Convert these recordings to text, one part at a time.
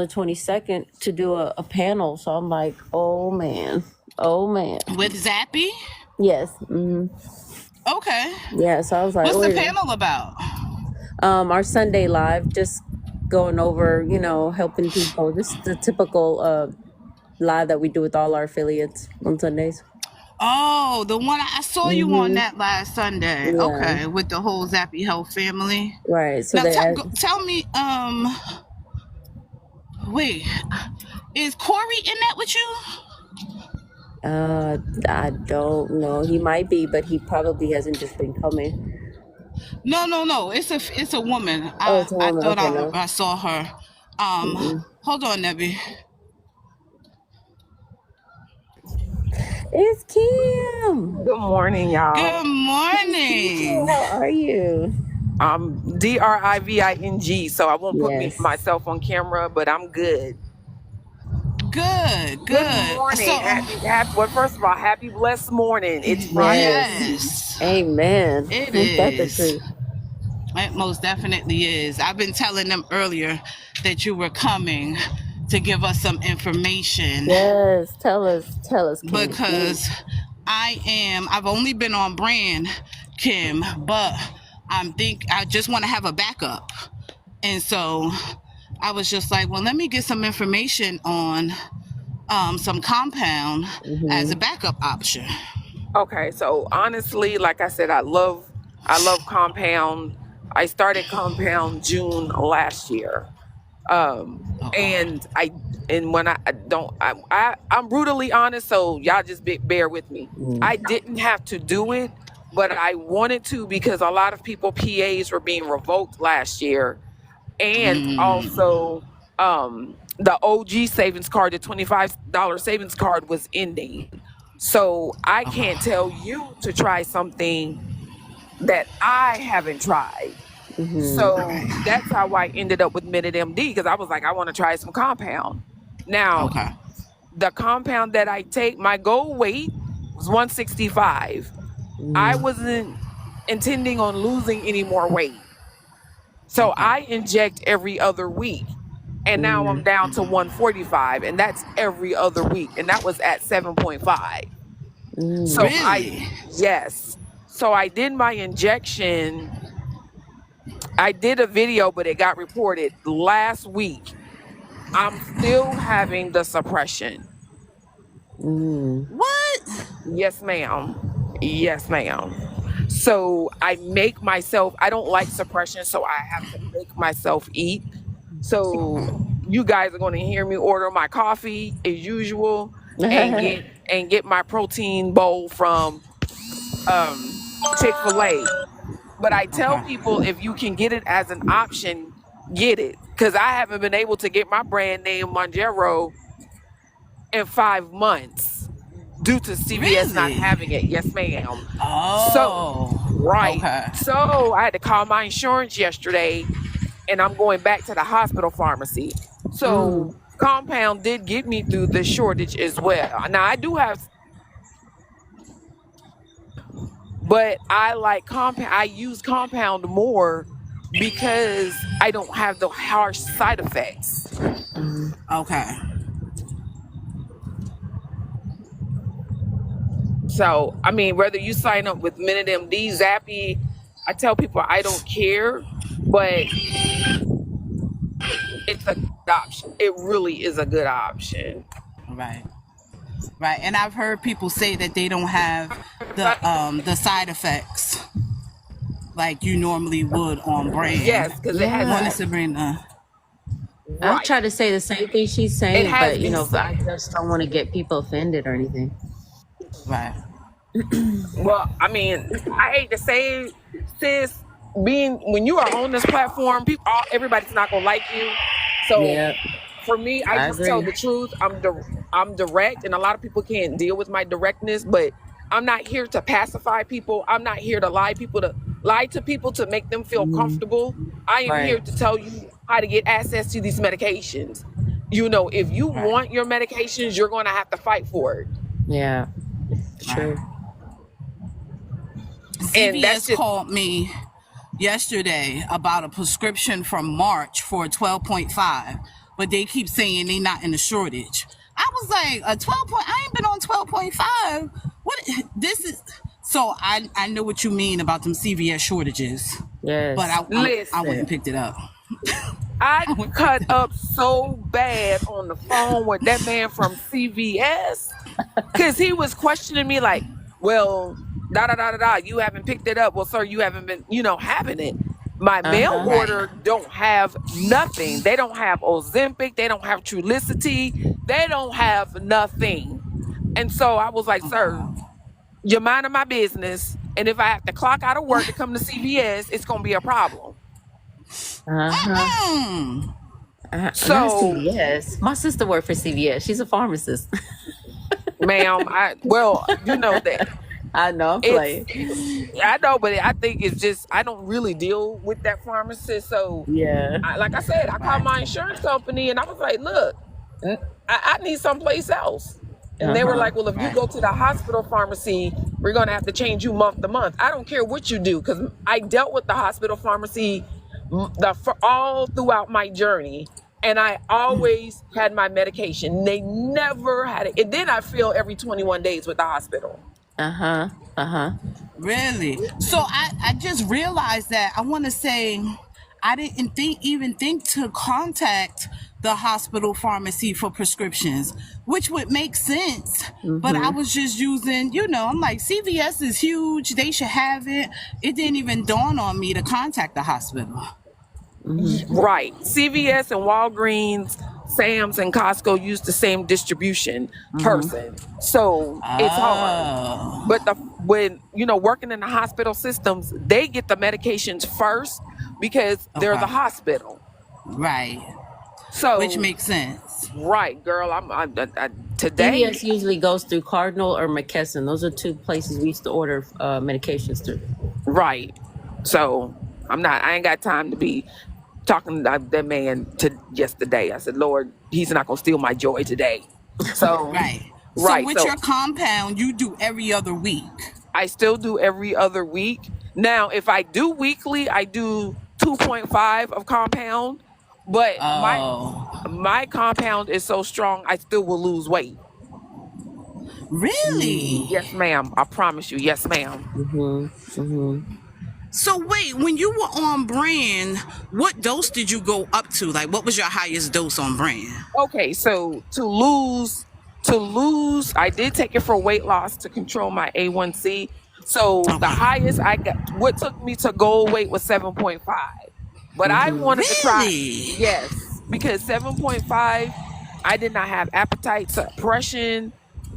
the 22nd to do a panel. So I'm like, oh man. With Zappy? Yes. Okay. Yeah. So I was like, What's the wait. panel about? Our Sunday live, just going over, helping people, just the typical live that we do with all our affiliates on Sundays. Oh, the one I saw you on that last Sunday. Yeah. Okay, with the whole Zappy Health family. Right. So Now they tell me, wait, is Corey in that with you? I don't know. He might be, but he probably hasn't just been coming. No. It's a woman. Oh, it's a I woman. thought Okay, no. I saw her. Hold on, Nebby. It's Kim. Good morning, y'all. Good morning. How are you? Driving, so I won't put Yes. myself on camera, but I'm good. Good. Good morning. So, Well, first of all, happy blessed morning. It's Friday. yes. Amen. It That's the is. truth. It most definitely is. I've been telling them earlier that you were coming to give us some information. Yes. Tell us, Kim. Because I've only been on brand, Kim, but I just want to have a backup. And so I was just like, well, let me get some information on some compound as a backup option. Okay, so honestly, like I said, I love compound. I started compound June last year. And when I'm brutally honest, so y'all just bear with me. I didn't have to do it, but I wanted to because a lot of people PAs were being revoked last year, and also the OG savings card, the $25 savings card was ending. So I can't tell you to try something that I haven't tried. So that's how I ended up with Minute MD, because I was like, I want to try some compound. Now, the compound that I take, my goal weight was 165. I wasn't intending on losing any more weight. So I inject every other week. And now I'm down to 145, and that's every other week. And that was at 7.5. So Really? yes. So I did my injection. I did a video, but it got reported last week. I'm still having the suppression. What? Yes, ma'am. So I don't like suppression, so I have to make myself eat. So you guys are going to hear me order my coffee as usual and get my protein bowl from Chick-fil-A. But I tell people, if you can get it as an option, get it. Because I haven't been able to get my brand name Monjero in 5 months due to CVS not having it. Yes, ma'am. So I had to call my insurance yesterday, and I'm going back to the hospital pharmacy. So compound did get me through the shortage as well. Now I do have, but I like compound. I use compound more because I don't have the harsh side effects. Okay. So, I mean, whether you sign up with Minute MD, Zappy, I tell people I don't care, but it's a good option. It really is a good option. Right. And I've heard people say that they don't have the side effects like you normally would on brand. Yes, because it has. Sabrina. I try to say the same thing she's saying, but I just don't want to get people offended or anything. Right. Well, I mean, I hate to say it, sis, when you are on this platform, everybody's not gonna like you. So for me, I just tell the truth. I'm direct, and a lot of people can't deal with my directness, but I'm not here to pacify people. I'm not here to lie to people to make them feel comfortable. I am here to tell you how to get access to these medications. If you want your medications, you're going to have to fight for it. Yeah, true. CVS called me yesterday about a prescription from March for 12.5, but they keep saying they not in a shortage. I was like, a 12 point, I ain't been on 12.5. What this is? So I know what you mean about them CVS shortages, Yes. but I Listen, wouldn't picked it up. I cut up so bad on the phone with that man from CVS because he was questioning me like, well, da da da da da, you haven't picked it up. Well, sir, you haven't been, having it. My mail Uh-huh. Right. order don't have nothing. They don't have Ozempic. They don't have Trulicity. They don't have nothing. And so I was like, sir, you're minding my business. And if I have to clock out of work to come to CVS, it's going to be a problem. Uh-huh. Mm. Not So, CVS. My sister worked for CVS. She's a pharmacist. ma'am, you know that I know, I'm playing. I know, but I think it's just I don't really deal with that pharmacist. So, Yeah. like I said, I called my insurance company and I was like, look, I need someplace else. And they were like, well, if you go to the hospital pharmacy, we're going to have to change you month to month. I don't care what you do because I dealt with the hospital pharmacy all throughout my journey. And I always had my medication. They never had it. And then I feel every 21 days with the hospital. Uh-huh. Uh-huh. Really? So I just realized that I want to say I didn't even think to contact the hospital pharmacy for prescriptions, which would make sense. But I was just using, I'm like, CVS is huge. They should have it. It didn't even dawn on me to contact the hospital. Right. CVS and Walgreens, Sam's and Costco use the same distribution person. So it's hard. But when working in the hospital systems, they get the medications first because they're the hospital. Right. So Which makes sense. right, girl. Today CVS usually goes through Cardinal or McKesson. Those are two places we used to order medications through. right. So I ain't got time to be talking to that man yesterday. I said, Lord, he's not gonna steal my joy today. So Right. right. So with your compound, you do every other week. I still do every other week. Now, if I do weekly, I do 2.5 of compound, but my compound is so strong, I still will lose weight. Really? Yes, ma'am. I promise you. Yes, ma'am. So wait, when you were on brand, what dose did you go up to? Like, what was your highest dose on brand? Okay, so to lose, I did take it for weight loss to control my A1C. So the highest I got, what took me to goal weight was 7.5. But I wanted to try, Really? yes, because 7.5, I did not have appetite suppression.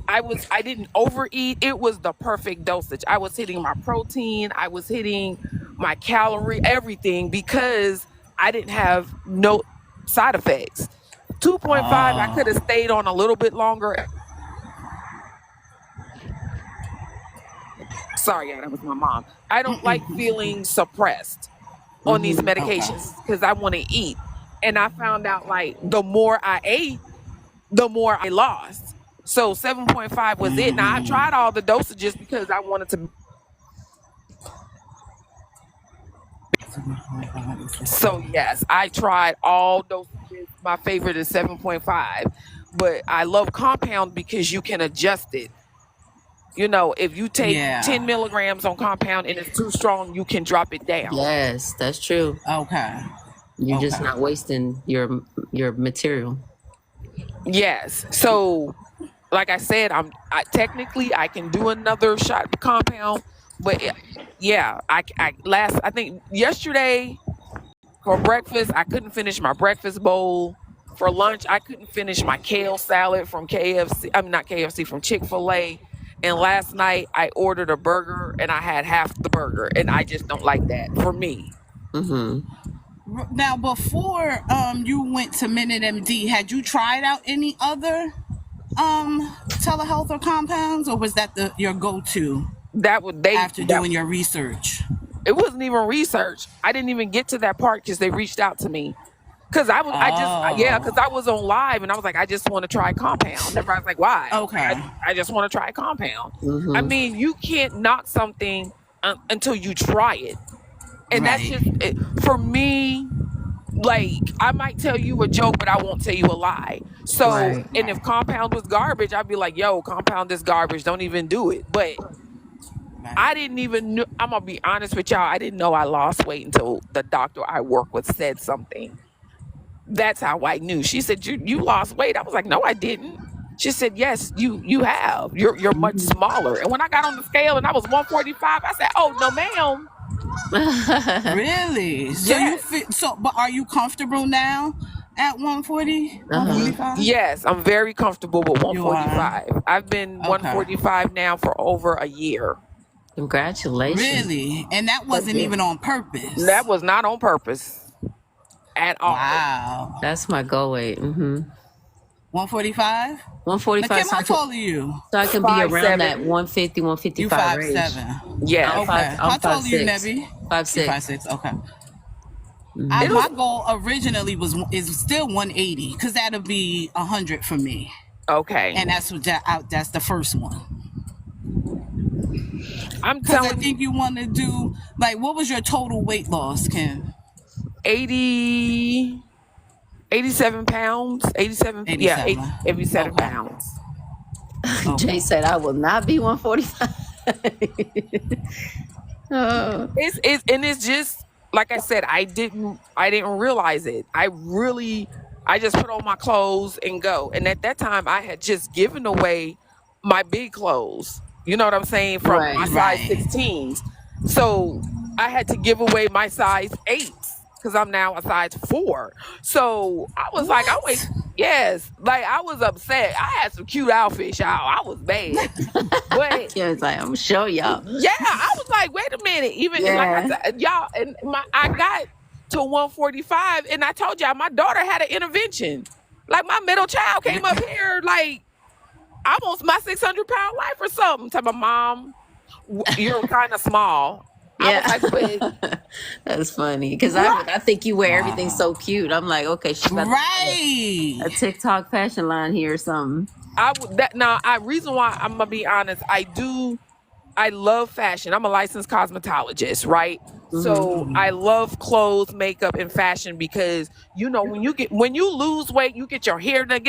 I didn't overeat. It was the perfect dosage. I was hitting my protein, I was hitting my calorie, everything, because I didn't have no side effects. 2.5, I could have stayed on a little bit longer. Sorry, yeah, that was my mom. I don't like feeling suppressed on these medications because I want to eat. And I found out like the more I ate, the more I lost. So 7.5 was it. Now I tried all the dosages because I wanted to. So yes, I tried all dosages. My favorite is 7.5, but I love compound because you can adjust it. If you take 10 milligrams on compound and it's too strong, you can drop it down. Yes, that's true. Okay. You're just not wasting your material. Yes. So, like I said, technically I can do another shot of compound, but I think yesterday for breakfast I couldn't finish my breakfast bowl. For lunch I couldn't finish my kale salad from KFC. I'm not KFC, from Chick-fil-A. And last night I ordered a burger and I had half the burger, and I just don't like that for me. Now, before you went to Minute MD, had you tried out any other telehealth or compounds, or was that your go-to after doing your research? It wasn't even research. I didn't even get to that part because they reached out to me. Because I was on live and I was like, I just want to try compound. Everybody's like, why? Okay. I just want to try compound. I mean, you can't knock something until you try it. And that's just it. For me, like I might tell you a joke, but I won't tell you a lie. So, Right. and if compound was garbage, I'd be like, yo, compound is garbage. Don't even do it. But Right. I didn't even know, I'm gonna be honest with y'all, I didn't know I lost weight until the doctor I work with said something. That's how I knew. She said, you lost weight. I was like, no, I didn't. She said, yes, you have. You're much Mhm. smaller. And when I got on the scale and I was 145, I said, oh no, ma'am. Really? So you Yes. fit? So, but are you comfortable now at 140, Uh-huh. 145? Yes, I'm very comfortable with You are. 145. I've been Okay. 145 now for over a year. Congratulations. Really? And that Thank wasn't you. even on purpose. That was not on purpose at all. Wow. That's my goal weight. 145? Now, 145, Kim, how tall are you? so I can be around that 5'7". 150, You 155 range. 5'7". Yes. Okay. I'm How tall are you, 5'6". Nebby? You 5'6". 5'6". Okay. It My was goal originally is still 180 because that'll be 100 for me, okay. and that's the first one. I'm Because I telling you, think you want to do like, what was your total weight loss, Kim? 80, 87 pounds. 87, yeah, 87. 87 Okay. pounds. Jay said I will not be 145. Oh. It's just like I said, I didn't realize it. I just put on my clothes and go. And at that time I had just given away my big clothes. You know what I'm saying? From my Right. size Right. 16s. So I had to give away my size 8s because I'm now a size 4. So I was like, I wait. What? Yes. Like I was upset. I had some cute outfits, y'all. I was bad. But Yeah, it's like, I'm gonna show y'all. yeah, I was like, wait a minute. Even and like I Yeah. said, y'all, and I got to 145, and I told y'all my daughter had an intervention. Like my middle child came up here, like almost my 600-pound life or something. To my mom, you're kind of small. I was Yeah. like, but That's funny. Because right, I think you wear everything so cute. I'm like, okay, she's about to have Right. a TikTok fashion line here or something. I would that now. I reason why I'm gonna be honest. I love fashion. I'm a licensed cosmetologist, right? So I love clothes, makeup, and fashion because when you lose weight, you get your hair done,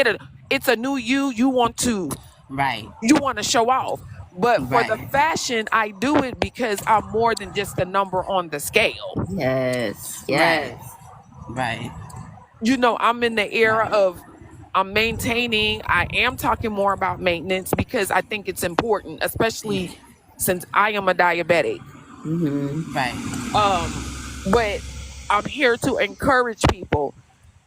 it's a new you. Right. You want to show off. But for the Right. fashion, I do it because I'm more than just a number on the scale. Yes. Right. Yes. Right. I'm in the era of I'm maintaining. I am talking more about maintenance because I think it's important, especially since I am a diabetic. Right. But I'm here to encourage people.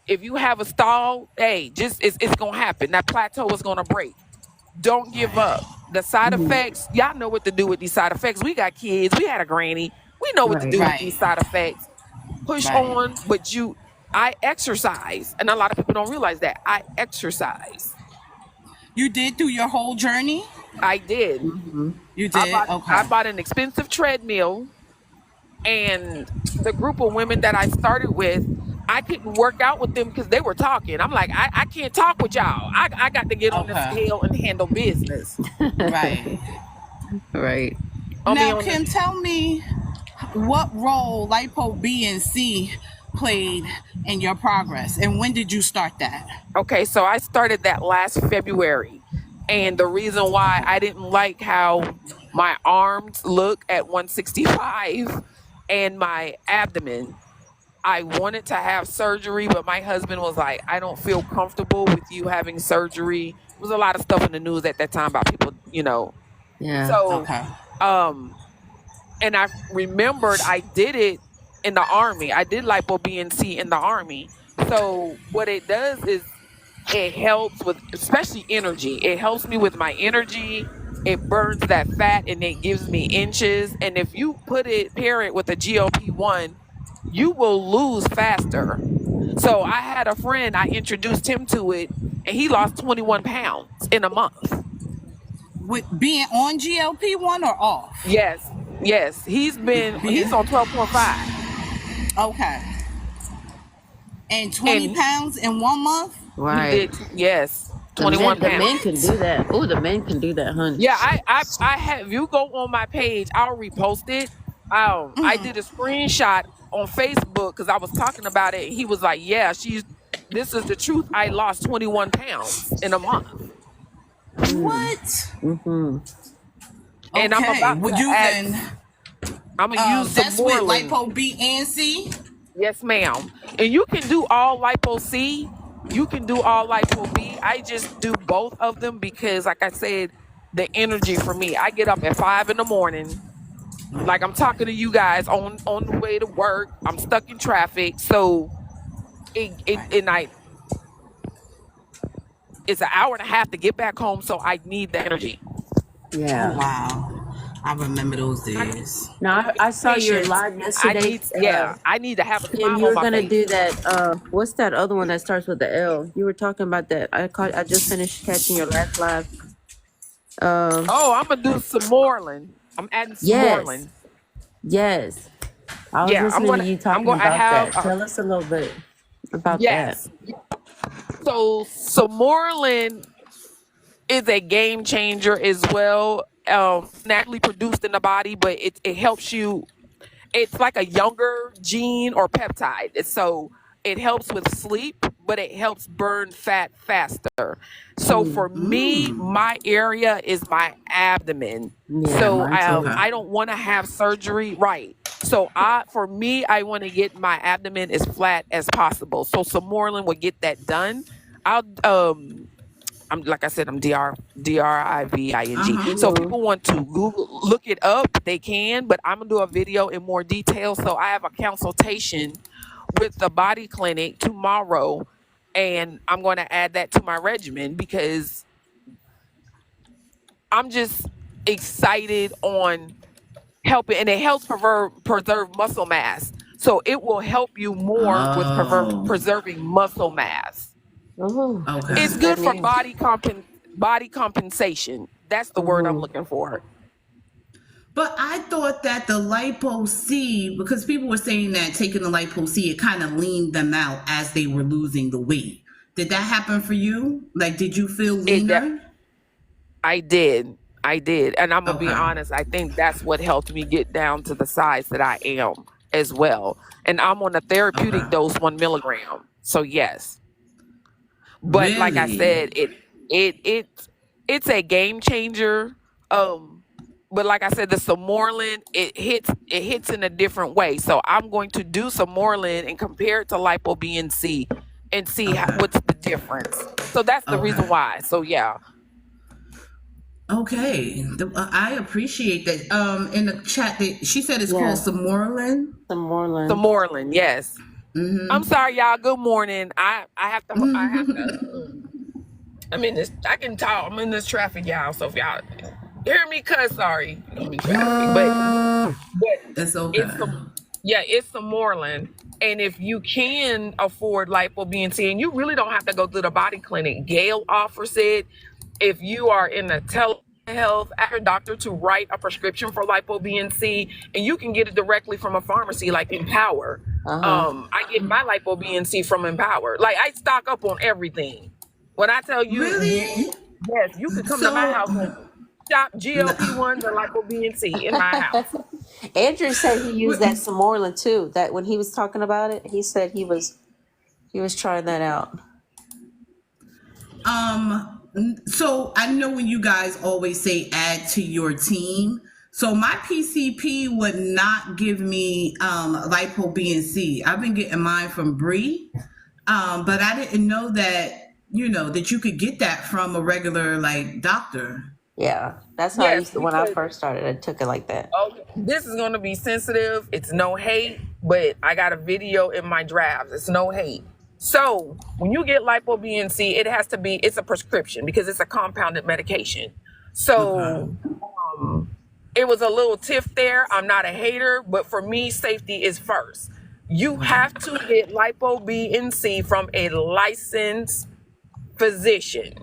If you have a stall, hey, just it's gonna happen. That plateau is gonna break. Don't give up. The side effects, y'all know what to do with these side effects. We got kids, we had a granny. We know what to Right. do with Right. these side effects. Push Right. on, but I exercise. And a lot of people don't realize that. I exercise. You did through your whole journey? I did. You I did? bought I Okay. bought an expensive treadmill, and the group of women that I started with, I couldn't work out with them because they were talking. I'm like, I can't talk with y'all. I got to get on the Okay. scale and handle business. Right. Right. I mean, Now, Kim, tell me what role lipo B and C played in your progress, and when did you start that? okay, so I started that last February. And the reason why I didn't like how my arms look at 165 and my abdomen, I wanted to have surgery, but my husband was like, I don't feel comfortable with you having surgery. There was a lot of stuff in the news at that time about people. Yeah. So, Okay. and I remembered I did it in the Army. I did lipo BNC in the Army. So what it does is it helps with, especially energy. It helps me with my energy. It burns that fat and it gives me inches. And if you pair it with a GLP-1, you will lose faster. So I had a friend, I introduced him to it, and he lost 21 pounds in a month. With being on GLP-1 or off? Yes. He's on 12.5. Okay. And 20 And pounds in 1 month? he Right. did, yes, The 21 men pounds. can do that. Oh, the men can do that, honey. Yeah, I have. You go on my page, I'll repost it. I did a screenshot on Facebook because I was talking about it. He was like, "Yeah, this is the truth. I lost 21 pounds in a month, What? Mm-hmm. and I'm Okay. about Would to you add. then? I'm gonna use some That's with Moreland. lipo B and C. Yes, ma'am. And you can do all lipo C. You can do all lipo B. I just do both of them because, like I said, the energy for me. I get up at 5 in the morning. Like I'm talking to you guys on the way to work. I'm stuck in traffic, so Right. it's an hour and a half to get back home. So I need the energy. Yeah. Oh wow. I remember those I days. Now I saw your patience. live yesterday. I need to have a Kim, smile you on were my gonna face. do that. What's that other one that starts with the L? You were talking about that. I just finished catching your last live. Oh, I'm gonna do some Moreland. I'm adding some Yes, Moreland. yes. I was Yeah, listening to you talking I about have, that. Tell us a little bit about that. yes. So Moreland is a game changer as well. Naturally produced in the body, but it helps you. It's like a younger gene or peptide. So it helps with sleep, but it helps burn fat faster. So for me, my area is my abdomen. Yeah, So mine too. I don't want to have surgery, right? So for me, I want to get my abdomen as flat as possible. So Moreland would get that done. I'll I'm like I said, I'm Driving. So if Mm-hmm. people want to Google, look it up, they can. But I'm gonna do a video in more detail. So I have a consultation with the body clinic tomorrow, and I'm going to add that to my regimen because I'm just excited on helping, and it helps preserve muscle mass. So it will help you more with Oh. preserving muscle mass. Oh, Okay. that's It's good good for news. body compensation. That's the word I'm Mm-hmm. looking for. But I thought that the lipo C, because people were saying that taking the lipo C, it kind of leaned them out as they were losing the weight. Did that happen for you? Like, did you feel It that leaner? I did, and I'm gonna be Okay. honest. I think that's what helped me get down to the size that I am as well. And I'm on a therapeutic Okay. dose, 1 milligram. So yes, but like I Really? said, it it's a game changer. Um, but like I said, the Moreland it hits in a different way. So I'm going to do some Moreland and compare it to Lipo BNC and see Okay. what's the difference. So that's the reason Okay. why. So yeah, Okay. I appreciate that. In the chat, she said it's called Yeah, Samorlin. some some Moreland. Moreland, yes. I'm sorry, y'all. Good morning. I have to. I'm in this. I can talk. I'm in this traffic, y'all. So if y'all hear me cuss, sorry, I'm in traffic. But It's okay. it's some, yeah, it's some Moreland. And if you can afford lipo BNC, and you really don't have to go to the body clinic, Gail offers it. If you are in a telehealth, ask your doctor to write a prescription for lipo BNC, and you can get it directly from a pharmacy like Empower. Uh-huh. I get my lipo BNC from Empower. Like I stock up on everything. When I tell you, Really? yes, you could come to my So, house and shop GLP-1s and lipo BNC in my house. Andrew said he used that some Moreland too. That when he was talking about it, he said he was trying that out. so I know when you guys always say add to your team. So my PCP would not give me lipo B and C. I've been getting mine from Bree, but I didn't know that that you could get that from a regular like doctor. Yeah, that's how I Yes, used to when I because first started. I took it like that. this is going to be sensitive. It's no hate, but I got a video in my drafts. It's no hate. So when you get lipo BNC, it's a prescription because it's a compounded medication. Okay. So it was a little tiff there. I'm not a hater, but for me, safety is first. You have to get lipo BNC from a licensed physician.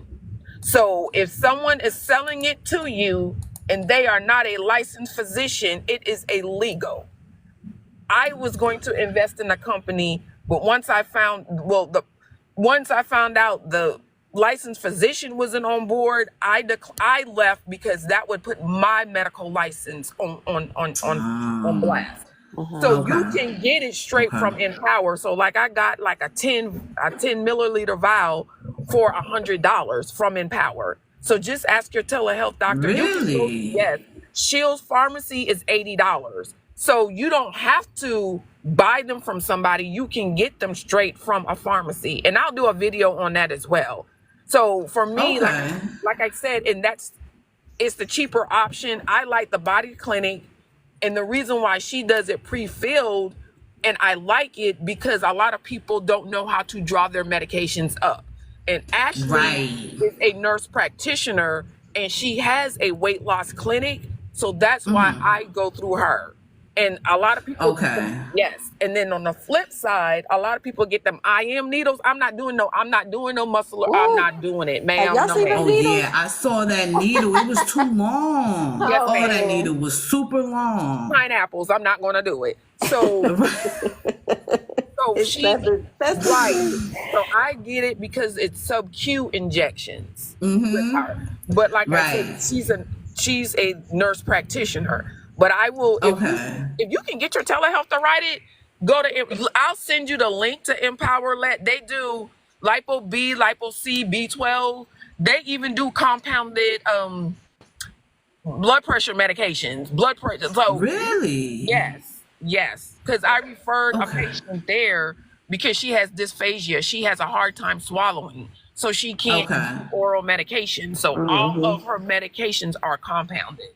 So if someone is selling it to you and they are not a licensed physician, it is illegal. I was going to invest in a company, but once I found out the licensed physician wasn't on board, I left because that would put my medical license on blast. So you Okay. can get it straight Okay. from Empower. So like I got like a 10 milliliter vial for $100 from Empower. So just ask your telehealth doctor. You can go, Really? yes. Shields Pharmacy is $80. So you don't have to buy them from somebody. You can get them straight from a pharmacy. And I'll do a video on that as well. So for me, Okay. like I said, and it's the cheaper option. I like the Body Clinic, and the reason why she does it pre-filled, and I like it because a lot of people don't know how to draw their medications up. And Ashley Right. is a nurse practitioner, and she has a weight loss clinic, so that's why I go through her. And a lot of people, Okay. yes. And then on the flip side, a lot of people get them IM needles. I'm not doing no muscle. I'm Ooh. not doing it, Have ma'am. y'all No, seen them Oh ma'am. needles? yeah, I saw that needle. It was too long. Yes, Oh, that ma'am. needle was super long. Pineapples. I'm not going to do it. So It's she that's right. So I get it because it's sub-Q injections with her. But like I Right. said, she's a nurse practitioner. But I will Okay. if you can get your telehealth to write it, I'll send you the link to Empower Lett. They do lipo B, lipo C, B12. They even do compounded blood pressure medications. Blood pressure. So Really? yes. Because I referred a Okay. patient there because she has dysphagia. She has a hard time swallowing. So she can't Okay. use oral medication. So all of her medications are compounded.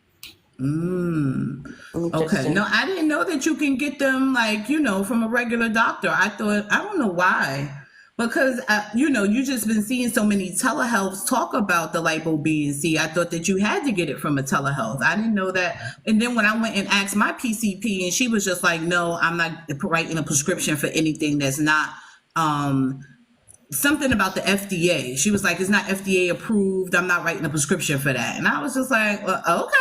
Okay. interesting. No, I didn't know that you can get them like, from a regular doctor. I thought, I don't know why. Because, you just been seeing so many telehealths talk about the lipo B and C. I thought that you had to get it from a telehealth. I didn't know that. And then when I went and asked my PCP, and she was just like, no, I'm not writing a prescription for anything that's not something about the FDA. She was like, it's not FDA approved. I'm not writing a prescription for that. And I was just like, well, okay.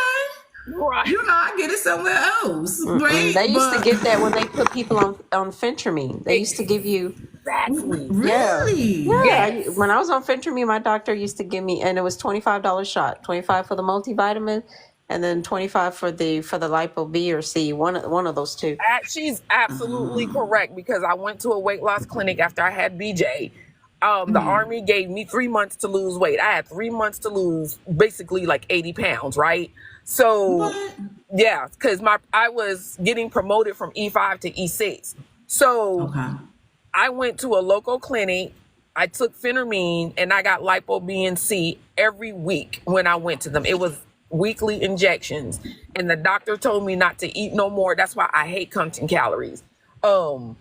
Right. I get it somewhere else, right? They used to But give that when they put people on phentermine. They used to give you, Exactly. really, Yes. when I was on phentermine, my doctor used to give me, and it was $25 shot, 25 for the multivitamin, and then 25 for the lipo B or C, one of those two. She's absolutely correct because I went to a weight loss clinic after I had BJ. The Army gave me 3 months to lose weight. I had 3 months to lose basically like 80 pounds, right? So, what? yeah, because I was getting promoted from E5 to E6. So Okay. I went to a local clinic. I took phentermine and I got lipo B and C every week when I went to them. It was weekly injections. And the doctor told me not to eat no more. That's why I hate counting calories.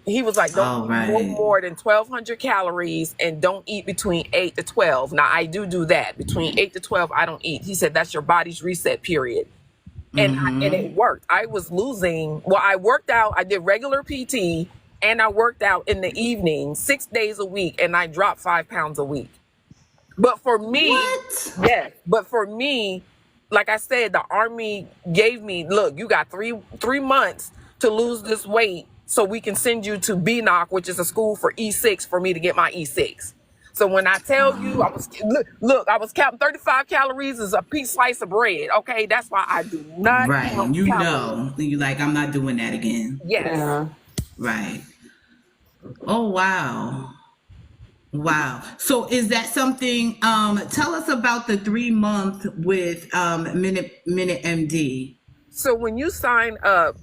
He was like, don't eat no more than 1,200 calories and don't eat between 8 to 12. Now, I do that. Between 8 to 12, I don't eat. He said, that's your body's reset period. And it worked. I was losing. Well, I worked out. I did regular PT and I worked out in the evening 6 days a week and I dropped 5 pounds a week. But for me, yes. But for me, like I said, the Army gave me, look, you got three months to lose this weight so we can send you to BNOC, which is a school for E6 for me to get my E6. So when I tell you, I was counting 35 calories as a piece slice of bread. Okay, that's why I do not count calories. You like, I'm not doing that again. Yes. Yeah. Right. Oh wow. Wow. So is that something? Tell us about the 3 month with Minute MD. So when you sign up,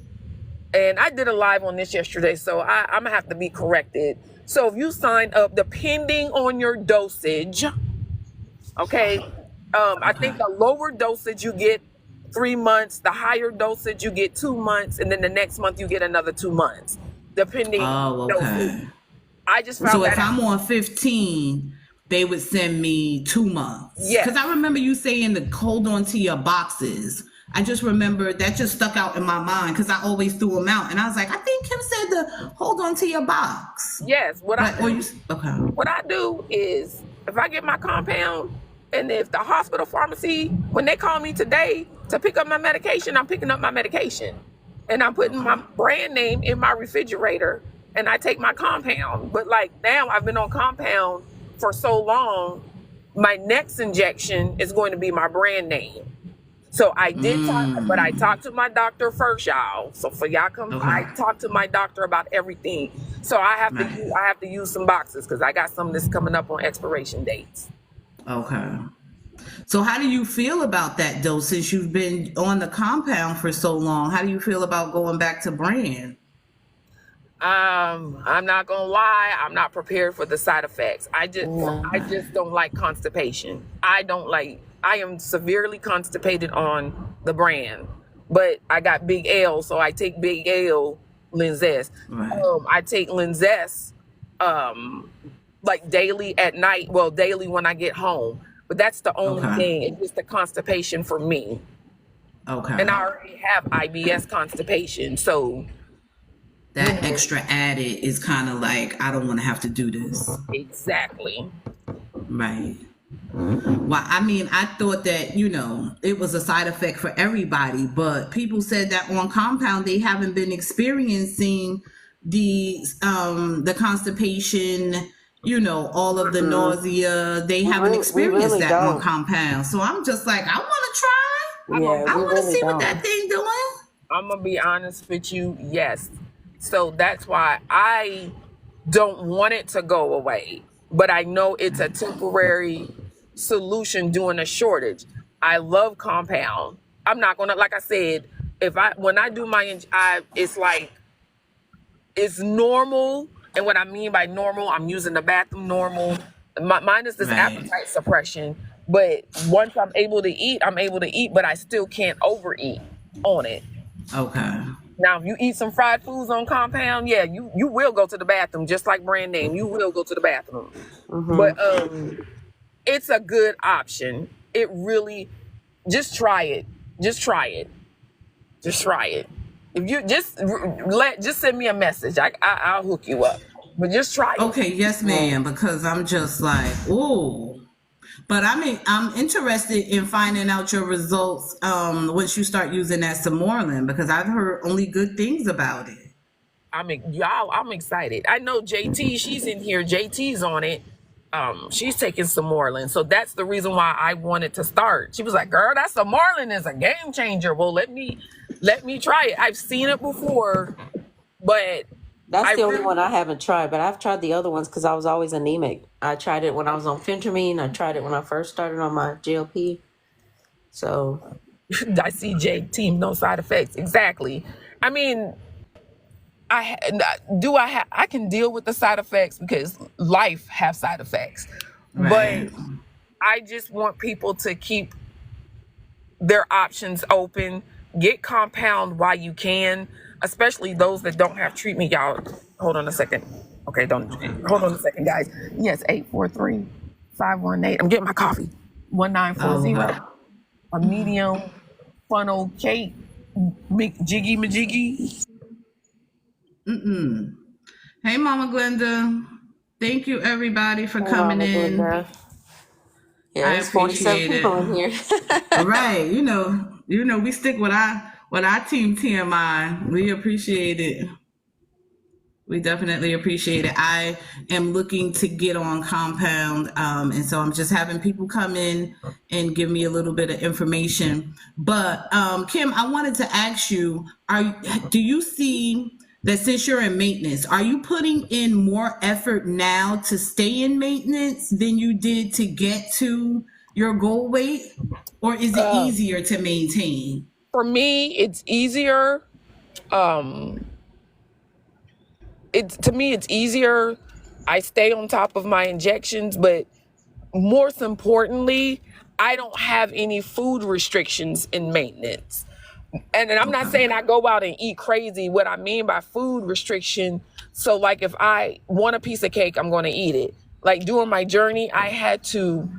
and I did a live on this yesterday, so I'm gonna have to be corrected. So if you sign up, depending on your dosage, okay, I think the lower dosage you get 3 months, the higher dosage you get 2 months, and then the next month you get another 2 months, depending on dosage. I just found So if I'm on 15, they would send me 2 months. Yes. Because I remember you saying to hold on to your boxes. I just remember that just stuck out in my mind because I always threw them out. And I was like, I think Kim said to hold on to your box. Yes. What I do is if I get my compound and if the hospital pharmacy, when they call me today to pick up my medication, I'm picking up my medication. And I'm putting my brand name in my refrigerator and I take my compound. But like now I've been on compound for so long, my next injection is going to be my brand name. So I did talk, but I talked to my doctor first, y'all. So for y'all I Okay. talked to my doctor about everything. So Right. I have to use some boxes because I got some that's coming up on expiration dates. Okay. So how do you feel about that though, since you've been on the compound for so long? How do you feel about going back to brand? I'm not gonna lie, I'm not prepared for the side effects. I No. just don't like constipation. I am severely constipated on the brand. But I got big L, so I take big L Linzess. Right. I take Linzess um like daily at night, well daily when I get home. But that's the only Okay. thing. It's just the constipation for me. And Okay. I already have IBS constipation. So, you That know, extra added is kind of like, I don't want to have to do this. exactly. Right. Well, I mean, I thought that, it was a side effect for everybody, but people said that on compound they haven't been experiencing the constipation, all of the Mm-mm. nausea. They haven't We experienced really that on don't. compound. So I'm just like, I want to try. I'm Yeah, a I we want to really see what that don't. thing doing. I'm gonna be honest with you. Yes. So that's why I don't want it to go away, but I know it's a temporary solution during a shortage. I love compound. I'm not gonna, like I said, if I when I do it's like it's normal. And what I mean by normal, I'm using the bathroom normal. Mine is this Right. appetite suppression. But once I'm able to eat, I'm able to eat, but I still can't overeat on it. Okay. Now, if you eat some fried foods on compound, yeah, you will go to the bathroom, just like brand name. You will go to the bathroom. But Mm-hmm. it's a good option. It really, just try it. Just try it. Just try it. If you just send me a message. I'll hook you up. But just try it. Okay, yes, Right. ma'am, because I'm just like, ooh. But I'm interested in finding out your results once you start using that Samorlin, because I've heard only good things about it. I'm excited. I know JT, she's in here. JT's on it. She's taking some Moreland. So that's the reason why I wanted to start. She was like, girl, that some Moreland is a game changer. Well, let me try it. I've seen it before, but That's I the only really one I haven't tried, but I've tried the other ones because I was always anemic. I tried it when I was on phentermine. I tried it when I first started on my GLP. So, I see JT, no side effects. Exactly. I mean, I can deal with the side effects because life has side effects. But Right. I just want people to keep their options open. Get compound while you can, especially those that don't have treatment. Y'all, hold on a second. Okay, don't hold on a second, guys. Yes, 843-518. I'm getting my coffee. Oh, 1940. okay. A medium funnel cake. Jiggy majiggy. Hey, Mama Glenda. Thank you, everybody, for hey, coming Mama in. Glenda. Yeah, I there's 47 appreciate it. people in here. Right. We stick with our team TMI. We appreciate it. We definitely appreciate it. I am looking to get on compound, and so I'm just having people come in and give me a little bit of information. But Kim, I wanted to ask you: do you see that since you're in maintenance, are you putting in more effort now to stay in maintenance than you did to get to your goal weight, or is it easier to maintain? For me, it's easier. Um, to me, it's easier. I stay on top of my injections, but most importantly, I don't have any food restrictions in maintenance. And I'm not Okay. saying I go out and eat crazy. What I mean by food restriction, so like if I want a piece of cake, I'm going to eat it. Like during my journey, I had to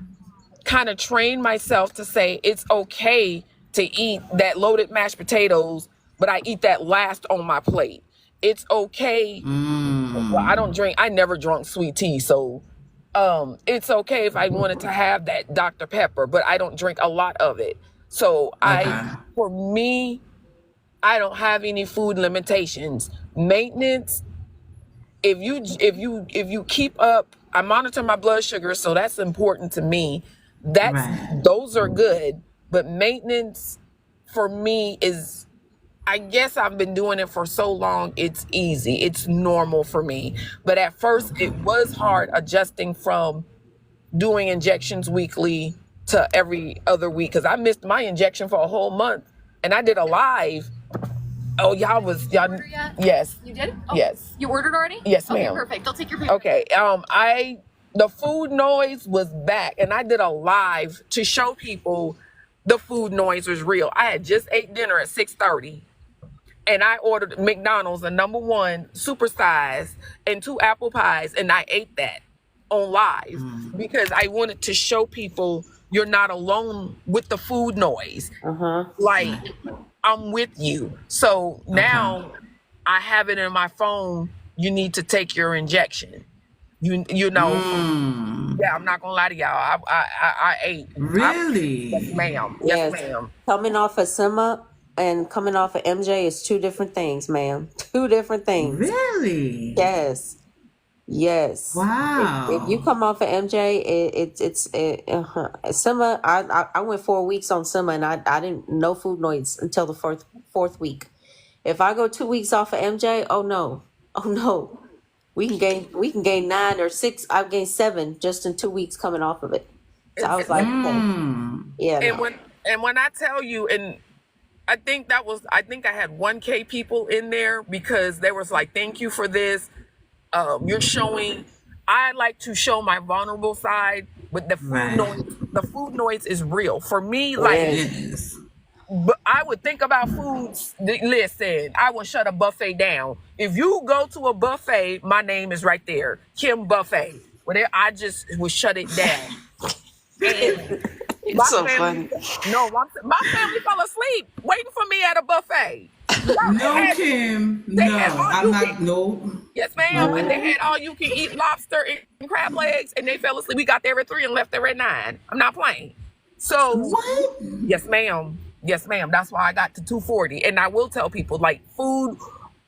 kind of train myself to say it's okay to eat that loaded mashed potatoes, but I eat that last on my plate. It's okay. Well, I never drunk sweet tea, so it's okay if I wanted to have that Dr. Pepper, but I don't drink a lot of it. So Okay. for me, I don't have any food limitations. Maintenance, if you keep up, I monitor my blood sugar, so that's important to me. Right. Those are good, but maintenance, for me is, I guess I've been doing it for so long, it's easy. It's normal for me. But at first, it was hard adjusting from doing injections weekly to every other week because I missed my injection for a whole month. And I did a live. Oh, y'all. Yes. You did? Oh, yes. You ordered already? Yes, okay, ma'am. Perfect. I'll take your payment. Okay. The food noise was back, and I did a live to show people the food noise was real. I had just ate dinner at 6:30. And I ordered McDonald's, a number one super size, and 2 apple pies, and I ate that on live because I wanted to show people you're not alone with the food noise. Like, I'm with you. So now I have it in my phone. You need to take your injection. You know. Yeah, I'm not gonna lie to y'all. I ate. Really? Yes, ma'am. Yes. Yes, ma'am. Coming off of Sima and coming off of MJ is 2 different things, ma'am. 2 different things. Really? Yes. Yes. Wow. If you come off of MJ, Sima. I went 4 weeks on Sima, and I didn't know food noise until the fourth week. If I go 2 weeks off of MJ, oh no, we can gain 9 or 6. I've gained 7 just in 2 weeks coming off of it. So I was like, okay. Yeah. And when I tell you, and I think I had 1K people in there because they was like, thank you for this. You're showing, I like to show my vulnerable side, but the food noise is real. For me, like, Yes. but I would think about foods. Listen, I would shut a buffet down. If you go to a buffet, my name is right there. Kim Buffet. I just would shut it down. And It's so funny. No, my family fell asleep waiting for me at a buffet. No, Kim. No, I'm not. No. Yes, ma'am. And they had all you can eat lobster and crab legs, and they fell asleep. We got there at 3 and left there at 9. I'm not playing. So What? yes, ma'am. Yes, ma'am. That's why I got to 240. And I will tell people, like, food,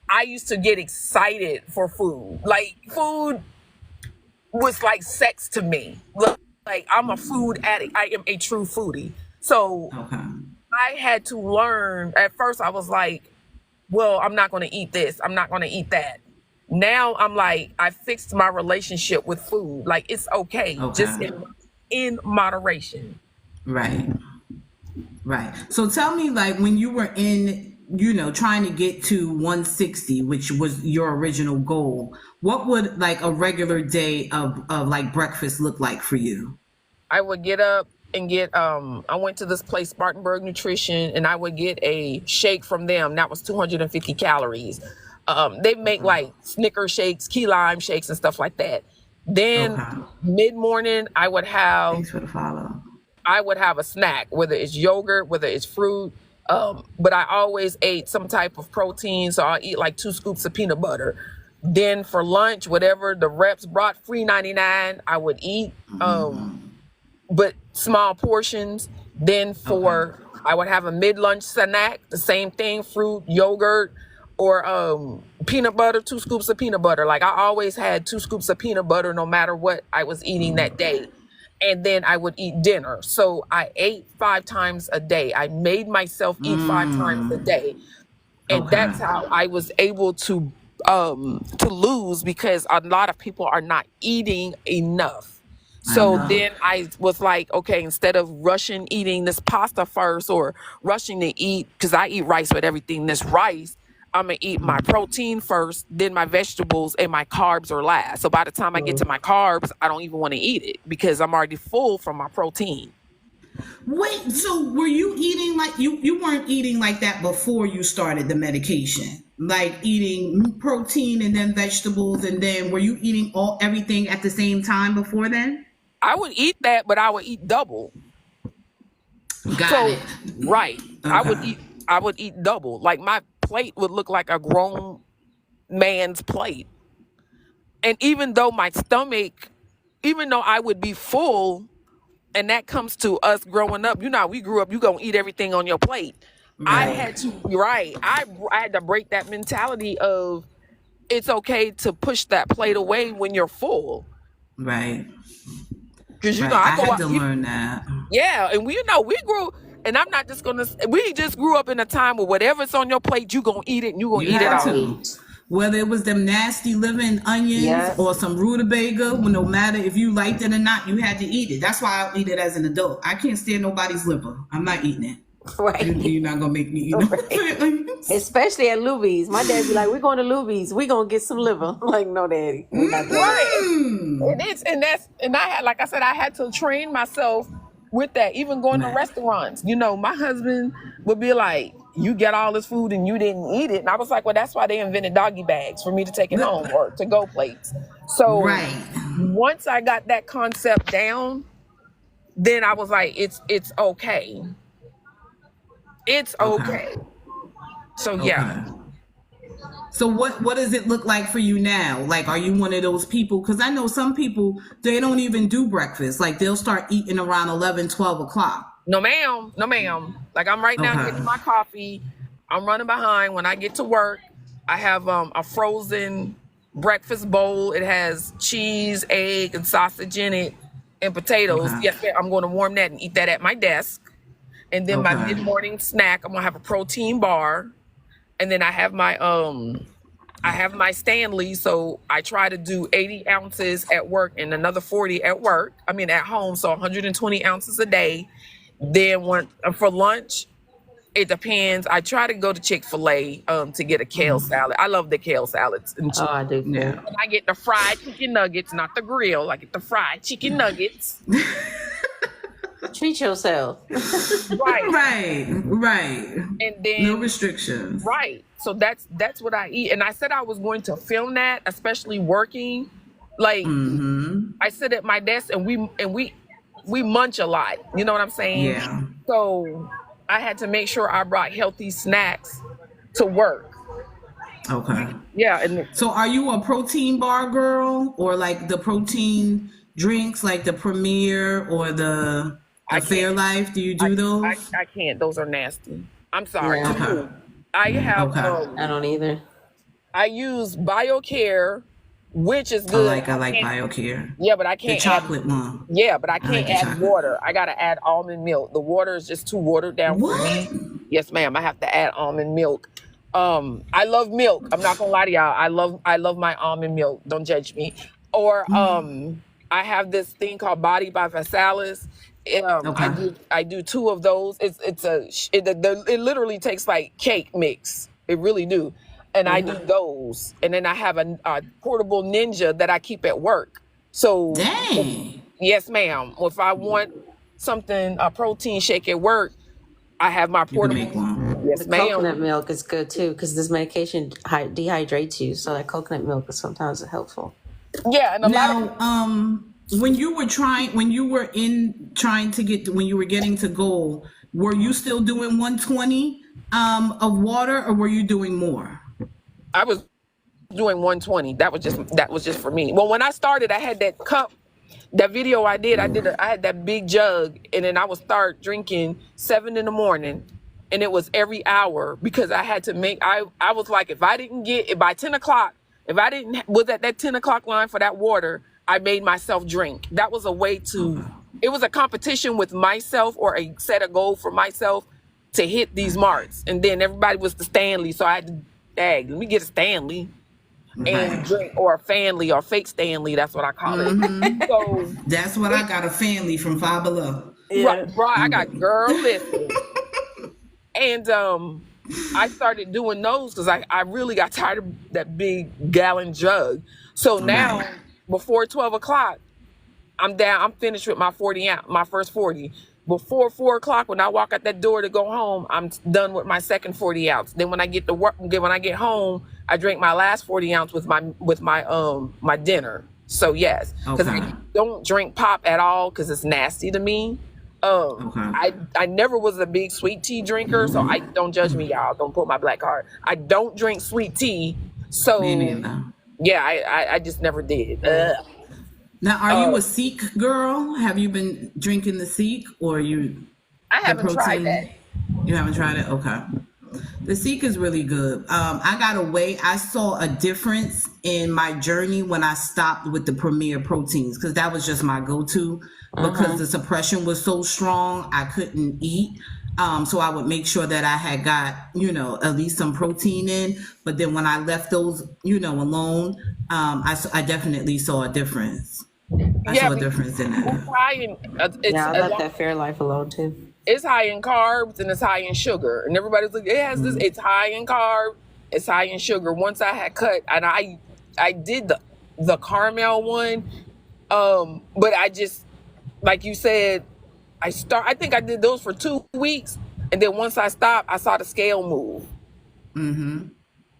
I used to get excited for food. Like, food was like sex to me. Like, I'm a food addict. I am a true foodie. So I had to learn. At first, I was like, well, I'm not going to eat this. I'm not going to eat that. Now I'm like, I fixed my relationship with food. Like, it's okay. Just in moderation. Right. Right. So tell me, like, when you were trying to get to 160, which was your original goal, what would like a regular day of like breakfast look like for you? I would get up and get, I went to this place, Spartanburg Nutrition, and I would get a shake from them. That was 250 calories. They make like Snicker shakes, key lime shakes and stuff like that. Then mid-morning, I would have, Thanks for the follow. I would have a snack, whether it's yogurt, whether it's fruit. But I always ate some type of protein. So I'll eat like 2 scoops of peanut butter. Then for lunch, whatever the reps brought, free 99, I would eat, but small portions. Then I would have a mid-lunch snack, the same thing, fruit, yogurt, or peanut butter, 2 scoops of peanut butter. Like, I always had 2 scoops of peanut butter no matter what I was eating that day. And then I would eat dinner. So I ate 5 times a day. I made myself eat 5 times a day. And that's how I was able to lose, because a lot of people are not eating enough. So then I was like, okay, instead of rushing eating this pasta first, or rushing to eat, because I eat rice with everything, this rice, I'm going to eat my protein first, then my vegetables, and my carbs are last. So by the time I get to my carbs, I don't even want to eat it because I'm already full from my protein. Wait, so were you eating like you weren't eating like that before you started the medication? Like eating protein and then vegetables, and then were you eating everything at the same time before then? I would eat that, but I would eat double. Got it. Right. I would eat double. Like, my plate would look like a grown man's plate. And even though I would be full, and that comes to us growing up, you know, we grew up, you gonna eat everything on your plate. Right. I had to break that mentality of it's okay to push that plate away when you're full. Right. Because I had to learn that. Yeah, and we grew. And I'm not just gonna. We just grew up in a time where whatever's on your plate, you gonna eat it, and you gonna You eat it had all. to. Whether it was them nasty living onions Yes. or some rutabaga, no matter if you liked it or not, you had to eat it. That's why I eat it as an adult. I can't stand nobody's liver. I'm not eating it. Right. You're not gonna make me eat it. Especially at Luby's. My dad be like, we're going to Luby's. We're going to get some liver. I'm like, no, Daddy. We're not doing that. And I had, like I said, I had to train myself with that. Even going to restaurants, you know, my husband would be like, you get all this food and you didn't eat it. And I was like, well, that's why they invented doggy bags for me to take it home, or to go plates. So once I got that concept down, then I was like, it's okay. It's okay. So yeah. So what does it look like for you now? Like, are you one of those people? Because I know some people, they don't even do breakfast. Like, they'll start eating around 11, 12 o'clock. No, ma'am. No, ma'am. Like, I'm right now getting my coffee. I'm running behind. When I get to work, I have a frozen breakfast bowl. It has cheese, egg, and sausage in it, and potatoes. Yes, ma'am. I'm going to warm that and eat that at my desk. And then my mid-morning snack, I'm gonna have a protein bar. And then I have my Stanley, so I try to do 80 ounces at work and another 40 at home, so 120 ounces a day. Then for lunch, it depends. I try to go to Chick-fil-A to get a kale salad. I love the kale salads. Oh, I do. Yeah. And I get the fried chicken nuggets, not the grill. I get the fried chicken nuggets. Treat yourself. Right. And then no restrictions. Right. So that's what I eat. And I said I was going to film that, especially working. Like I sit at my desk and we munch a lot. You know what I'm saying? Yeah. So I had to make sure I brought healthy snacks to work. Okay. Yeah. And so are you a protein bar girl, or like the protein drinks like the Premier or the Fairlife? Do you do those? I can't. Those are nasty. I'm sorry. Yeah. Okay. I have I don't either. I use BioCare, which is good. I like BioCare. Yeah, but I can't the chocolate one. Yeah, but I can't add chocolate. water. I gotta add almond milk. The water is just too watered down for me. Yes, ma'am. I have to add almond milk. I love milk. I'm not gonna lie to y'all. I love my almond milk. Don't judge me. Or I have this thing called Body by Vasalis. I do 2 of those. It literally tastes like cake mix. It really do. And I do those. And then I have a portable Ninja that I keep at work. So dang. Yes, ma'am. If I want a protein shake at work, I have my portable. Yes, ma'am. Coconut milk is good too, because this medication dehydrates you. So that coconut milk is sometimes helpful. Yeah, and when you were getting to goal, were you still doing 120 of water, or were you doing more? I was doing 120. That was just for me. Well, when I started, I had that cup. That video I had that big jug, and then I would start drinking 7 in the morning, and it was every hour, because I had to make. I was like, if I didn't get it by 10 o'clock. If I was at that 10 o'clock line for that water, I made myself drink. That was a way it was a competition with myself, or a set of goal for myself to hit these marks. And then everybody was the Stanley. So I had to, let me get a Stanley and drink, or a Fanley, or fake Stanley. That's what I call it. So that's what I got, a Fanley from Five Below. Right, I got girl listen. And I started doing those because I really got tired of that big gallon jug. So now, before 12 o'clock, I'm finished with my my first 40. Before 4 o'clock, when I walk out that door to go home, I'm done with my second 40 ounce. Then when I get to work, when I get home, I drink my last 40 ounce with my dinner. So yes, because I don't drink pop at all because it's nasty to me. I never was a big sweet tea drinker, so I don't judge me, y'all. Don't pull my black card. I don't drink sweet tea, so yeah, I just never did. Now, are you a Sikh girl? Have you been drinking the Sikh, or you? I haven't tried that. You haven't tried it? Okay. The Sikh is really good. I got away. I saw a difference in my journey when I stopped with the Premier proteins, because that was just my go-to, because the suppression was so strong. I couldn't eat. So I would make sure that I had got, at least some protein in. But then when I left those, alone, I definitely saw a difference. I Yeah, saw a because difference in it's that. high in Yeah, I let that Fairlife alone too. it's high in carbs and it's high in sugar, and everybody's like, it has this. It's high in carb, it's high in sugar. Once I had cut, and I did the caramel one, but I just, like you said, I think I did those for 2 weeks, and then once I stopped, I saw the scale move.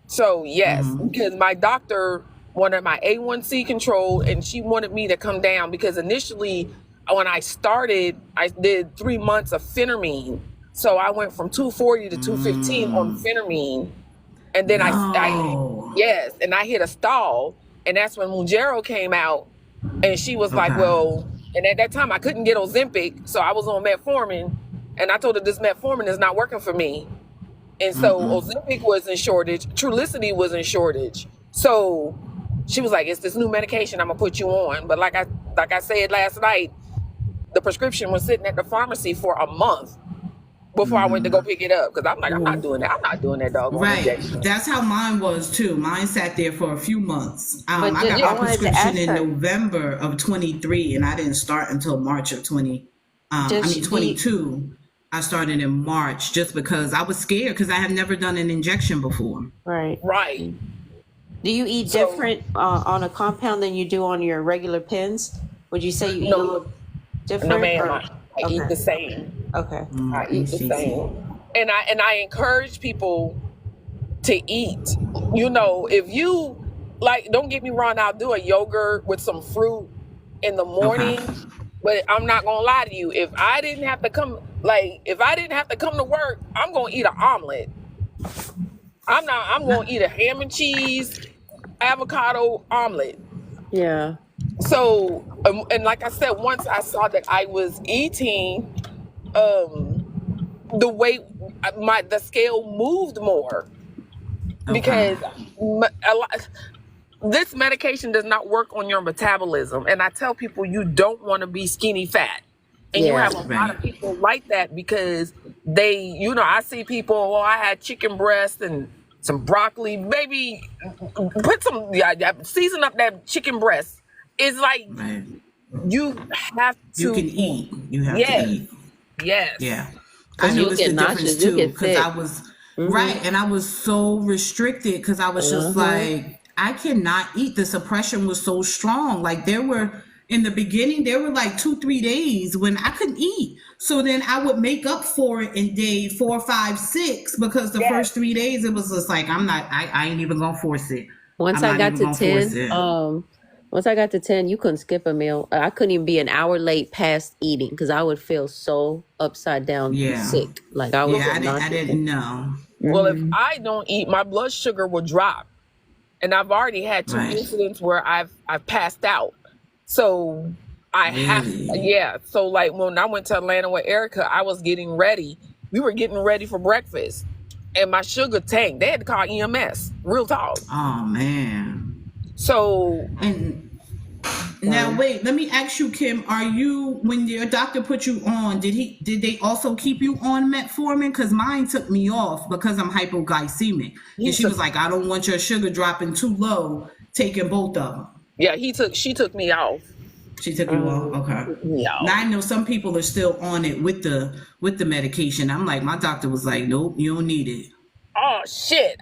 So yes, because my doctor wanted my A1C control, and she wanted me to come down because initially when I started, I did 3 months of phentermine. So I went from 240 to 215 on phentermine, and then No. yes, and I hit a stall, and that's when Mounjaro came out, and she was like, Okay. well, and at that time I couldn't get Ozempic, so I was on metformin, and I told her this metformin is not working for me. And so Ozempic was in shortage, Trulicity was in shortage. So she was like, it's this new medication I'm gonna put you on. But like I said last night, the prescription was sitting at the pharmacy for a month before I went to go pick it up. Because I'm like, I'm not doing that. I'm not doing that doggone Right. injection. That's how mine was too. Mine sat there for a few months. But I got I my wanted to prescription ask in her, November of 23, and I didn't start until March of 22. I started in March just because I was scared because I had never done an injection before. right? Right. Do you eat So different on a compound than you do on your regular pens? Would you say you eat a no, little different? no, ma'am. Or- I eat okay. the same. Okay. I eat the same. And I encourage people to eat. If you like, don't get me wrong, I'll do a yogurt with some fruit in the morning. Okay. But I'm not gonna lie to you. If I didn't have to come to work, I'm gonna eat an omelet. I'm gonna eat a ham and cheese, avocado omelet. Yeah. So, and like I said, once I saw that I was eating, the weight, the scale moved more because this medication does not work on your metabolism. And I tell people you don't want to be skinny fat. And you Yeah. have a lot of people like that because they, I see people, oh, I had chicken breast and some broccoli, maybe put some, season up that chicken breast. It's like, Right. you have to. You can eat. You have to eat. Yes. Yeah. I 'Cause you'll noticed get the difference nauseous, you'll too get because sick. I was right, and I was so restricted because I was just like, I cannot eat. The suppression was so strong. Like in the beginning, there were like 2-3 days when I couldn't eat. So then I would make up for it in day 4, 5, 6 because the Yes. first 3 days it was just like I ain't even gonna force it. Once I'm I not got even to gonna force 10, it. once I got to 10, you couldn't skip a meal. I couldn't even be an hour late past eating because I would feel so upside down Yeah. sick. Like I was Yeah, I nauseous. didn't know. Well, if I don't eat, my blood sugar will drop. And I've already had 2 Right. incidents where I've passed out. So I have, Really? yeah. So like when I went to Atlanta with Erica, I was getting ready. We were getting ready for breakfast, and my sugar tanked. They had to call EMS. Real talk. Oh man. So And now wait, let me ask you, Kim, are you, when your doctor put you on, did they also keep you on metformin? Because mine took me off because I'm hypoglycemic. And she was like, I don't want your sugar dropping too low, taking both of them. yeah, she took me off. She took you off? Okay. Yeah. Now I know some people are still on it with the medication. I'm like, my doctor was like, nope, you don't need it. Oh shit.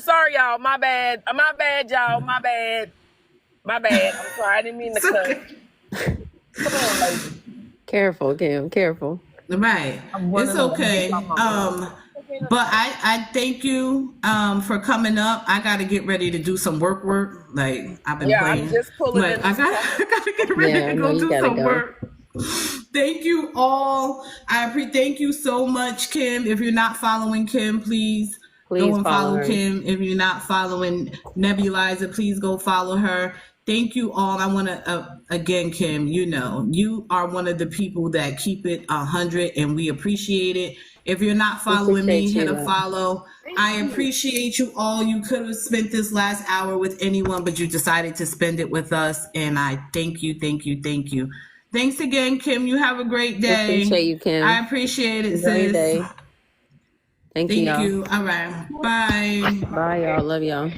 Sorry y'all. My bad. My bad, y'all. My bad. My bad. I'm sorry. I didn't mean to cut. Come on, lady. Careful, Kim. Careful. Right. It's okay. But I thank you for coming up. I got to get ready to do some work. Like I've been playing. I'm just pulling But in. I got to get ready Yeah, to I know go you do gotta some go. work. Thank you all. Thank you so much, Kim. If you're not following Kim, please Please go and follow follow her. Kim. If you're not following Nebulizer, please go follow her. Thank you all. I want to, again, Kim, you are one of the people that keep it 100 and we appreciate it. If you're not following me, appreciate hit you. a follow. I appreciate you all. You could have spent this last hour with anyone, but you decided to spend it with us. And I thank you, thank you, thank you. Thanks again, Kim. You have a great day. Appreciate you, Kim. I appreciate it, Enjoy your sis. day. Thank you, Thank y'all. you. All right. Bye. Bye, y'all. Love y'all.